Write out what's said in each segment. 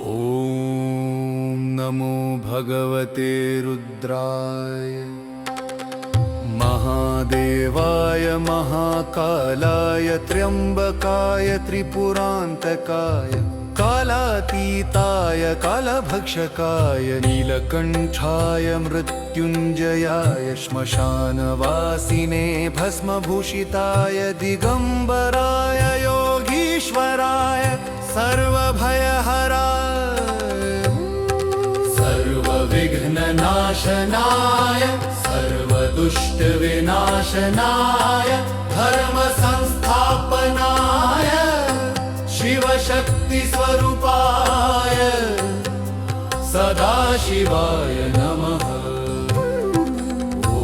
ॐ नमो भगवते रुद्राय महादेवाय महाकालाय त्र्यंबकाय त्रिपुरान्तकाय कालातीताय कालभक्षकाय नीलकण्ठाय मृत्युञ्जयाय श्मशानवासिने भस्मभूषिताय दिगम्बराय योगीश्वराय सर्वभयहराय सर्वविघ्ननाशनाय सर्वदुष्टविनाशनाय धर्मसंस्थापनाय शिवशक्तिस्वरूपाय सदाशिवाय नमः। ॐ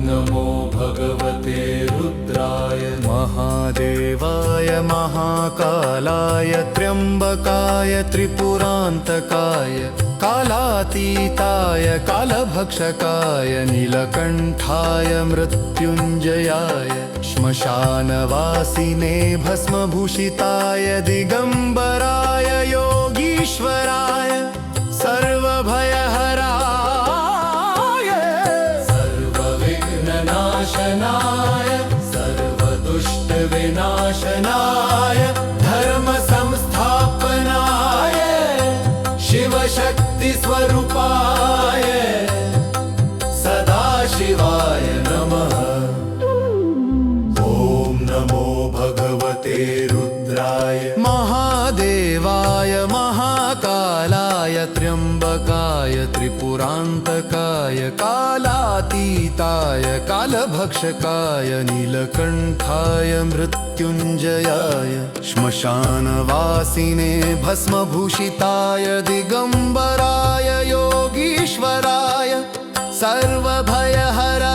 नमो भगवते रुद्राय महादेवाय महाकालाय त्र्यंबकाय त्रिपुरान्तकाय कालातीताय कालभक्षकाय नीलकण्ठाय मृत्युञ्जयाय श्मशानवासिने भस्मभूषिताय दिगम्बराय योगीश्वराय सर्वभयहराय सर्वविघ्ननाशनाय सर्वदुष्टविनाशनाय धर्मसंस्थापनाय शिवशक्तिस्वरूपाय सदाशिवाय नमः। ॐ नमो भगवते रुद्राय महादेवाय महाकालाय त्र्यंबकाय त्रिपुरान्तकाय कालातीताय कालभक्षकाय नीलकण्ठाय मृत्युञ्जयाय श्मशानवासिने भस्मभूषिताय दिगम्बराय योगीश्वराय सर्वभयहराय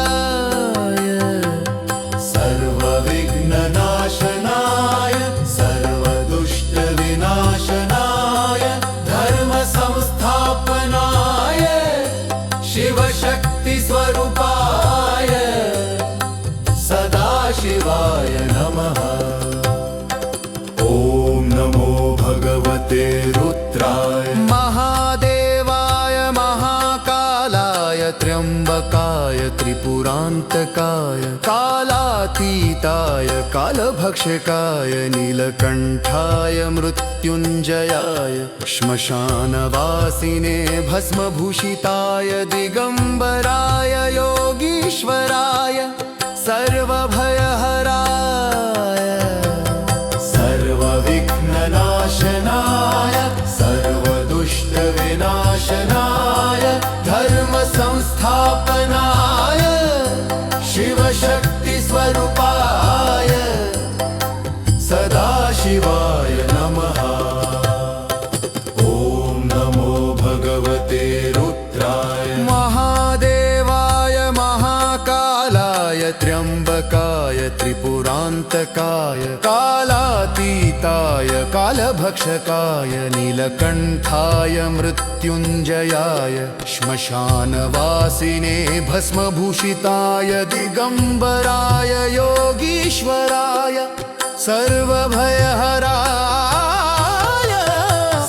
सर्वविघ्ननाशनाय सर्वदुष्टविनाशनाय धर्मसंस्थापनाय शिवशक्तिस्वरूपाय सदाशिवाय नमः। ॐ नमो भगवते रुद्राय महादेवाय महाकालाय त्र्यंबकाय त्रिपुरान्तकाय कालातीताय कालभक्षकाय नीलकण्ठाय मृत्युञ्जयाय श्मशानवासिने भस्मभूषिताय दिगम्बराय योगीश्वराय सर्वभयहराय सर्वविघ्ननाशनाय सर्वदुष्टविनाशनाय धर्मसंस्थापनाय शिवशक्तिस्वरूपाय सदाशिवाय नमः। ॐ नमो भगवते रुद्राय महादेवाय महाकालाय त्र्यंबकाय त्रिपुरान्तकाय कालातीताय कालभक्षकाय नीलकण्ठाय मृत्युञ्जयाय श्मशानवासिने भस्मभूषिताय दिगम्बराय योगीश्वराय सर्वभयहराय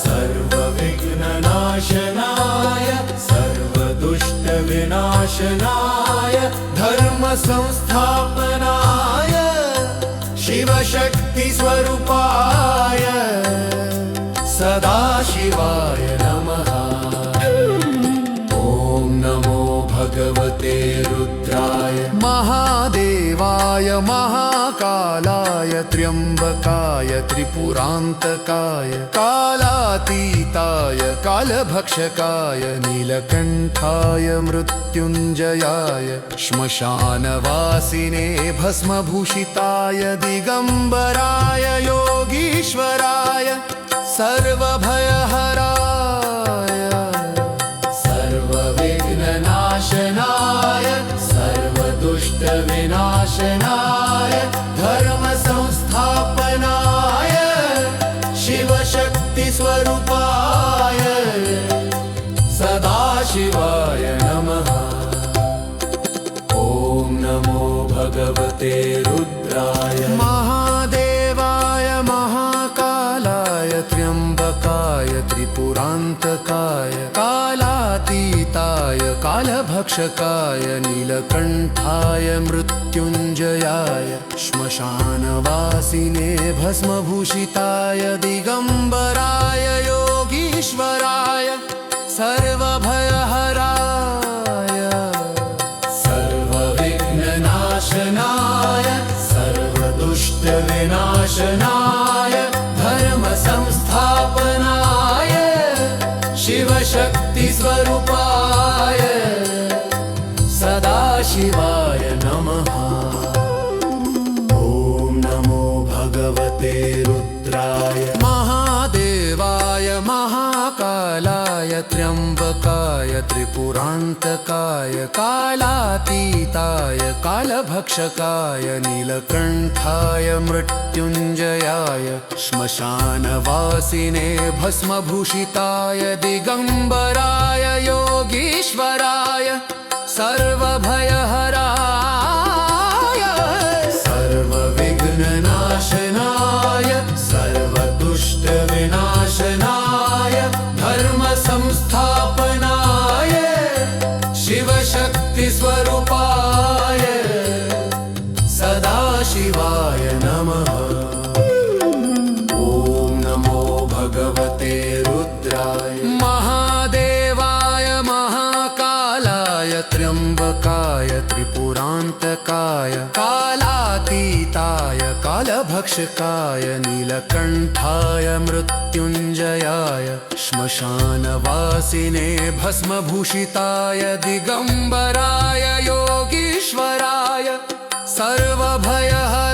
सर्वविघ्ननाशनाय सर्वदुष्टविनाशनाय धर्मसंस्थापनाय शिवशक्तिस्वरूपाय सदाशिवाय नमः। ॐ नमो भगवते रुद्राय महादेवाय महाकालाय त्र्यंबकाय त्रिपुरान्तकाय कालातीताय कालभक्षकाय नीलकण्ठाय मृत्युञ्जयाय श्मशानवासिने भस्मभूषिताय दिगम्बराय योगीश्वराय सर्वभयहराय सर्वविघ्ननाशनाय सर्वदुष्टविनाशनाय धर्मसंस्थापनाय शिवशक्तिस्वरूपाय सदाशिवाय नमः। ॐ नमो भगवते रुद्राय महादेवाय महाकालाय त्र्यंबकाय भयहराय त्रिपुरान्तकाय कालातीताय कालभक्षकाय नीलकण्ठाय मृत्युञ्जयाय श्मशानवासिने भस्मभूषिताय दिगम्बराय योगीश्वराय सर्वभयहराय सर्वविघ्ननाशनाय सर्वदुष्टविनाशनाय धर्मसंस्थापनाय शिवशक्तिस्वरूपाय सदाशिवाय नमः। ॐ नमो भगवते रुद्राय महादेवाय महाकालाय त्र्यम्बकाय त्रिपुरान्तकाय कालातीताय कालभक्षकाय नीलकण्ठाय मृत्युञ्जयाय श्मशानवासिने भस्मभूषिताय दिगम्बराय योगीश्वराय सर्वभयहराय सर्वविघ्ननाशनाय सर्वदुष्टविनाशनाय धर्मसंस्थापनाय शिवशक्तिस्वरूपाय सदाशिवाय नमः। ॐ नमो भगवते रुद्राय महादेवाय महाकालाय त्र्यम्बकाय त्रिपुरान्तकाय कालातीताय कालभक्षकाय नीलकण्ठाय मृत्युञ्जयाय श्मशानवासिने भस्मभूषिताय दिगम्बराय योगीश्वराय सर्वभयहराय